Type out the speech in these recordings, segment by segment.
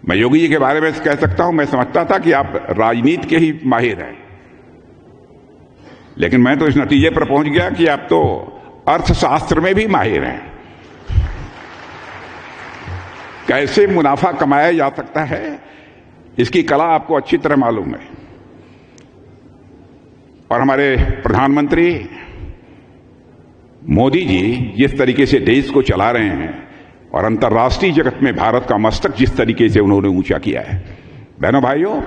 मैं योगी जी के बारे में कह सकता हूं, मैं समझता था कि आप राजनीति के ही माहिर हैं, लेकिन मैं तो इस नतीजे पर पहुंच गया कि आप तो अर्थशास्त्र में भी माहिर हैं। कैसे मुनाफा कमाया जा सकता है, इसकी कला आपको अच्छी तरह मालूम है। और हमारे प्रधानमंत्री मोदी जी जिस तरीके से देश को चला रहे हैं और अंतर्राष्ट्रीय जगत में भारत का मस्तक जिस तरीके से उन्होंने ऊंचा किया है, बहनों भाइयों,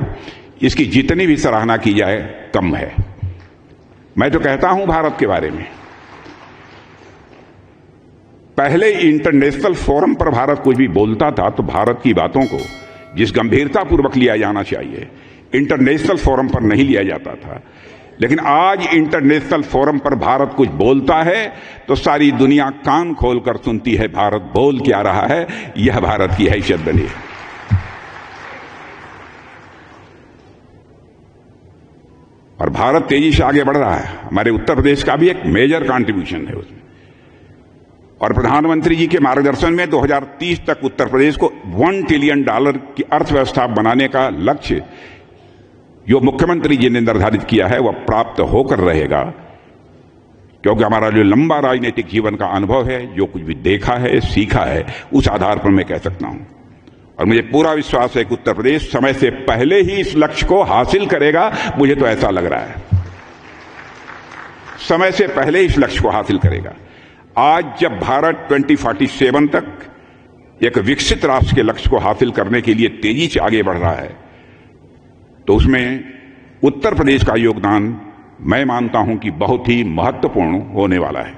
इसकी जितनी भी सराहना की जाए कम है। मैं तो कहता हूं भारत के बारे में, पहले इंटरनेशनल फोरम पर भारत कुछ भी बोलता था तो भारत की बातों को जिस गंभीरतापूर्वक लिया जाना चाहिए, इंटरनेशनल फोरम पर नहीं लिया जाता था। लेकिन आज इंटरनेशनल फोरम पर भारत कुछ बोलता है तो सारी दुनिया कान खोलकर सुनती है भारत बोल क्या रहा है। यह भारत की हैसियत बनी है। और भारत तेजी से आगे बढ़ रहा है। हमारे उत्तर प्रदेश का भी एक मेजर कंट्रीब्यूशन है उसमें। और प्रधानमंत्री जी के मार्गदर्शन में 2030 तक उत्तर प्रदेश को $1 ट्रिलियन की अर्थव्यवस्था बनाने का लक्ष्य जो मुख्यमंत्री जी ने निर्धारित किया है वह प्राप्त होकर रहेगा, क्योंकि हमारा जो लंबा राजनीतिक जीवन का अनुभव है, जो कुछ भी देखा है, सीखा है, उस आधार पर मैं कह सकता हूं। और मुझे पूरा विश्वास है कि उत्तर प्रदेश समय से पहले ही इस लक्ष्य को हासिल करेगा। मुझे तो ऐसा लग रहा है, समय से पहले इस लक्ष्य को हासिल करेगा। आज जब भारत 2047 तक एक विकसित राष्ट्र के लक्ष्य को हासिल करने के लिए तेजी से आगे बढ़ रहा है, तो उसमें उत्तर प्रदेश का योगदान मैं मानता हूं कि बहुत ही महत्वपूर्ण होने वाला है।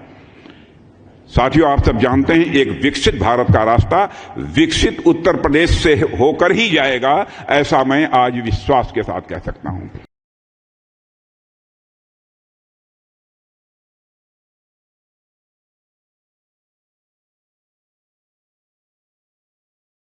साथियों, आप सब जानते हैं एक विकसित भारत का रास्ता विकसित उत्तर प्रदेश से होकर ही जाएगा, ऐसा मैं आज विश्वास के साथ कह सकता हूं।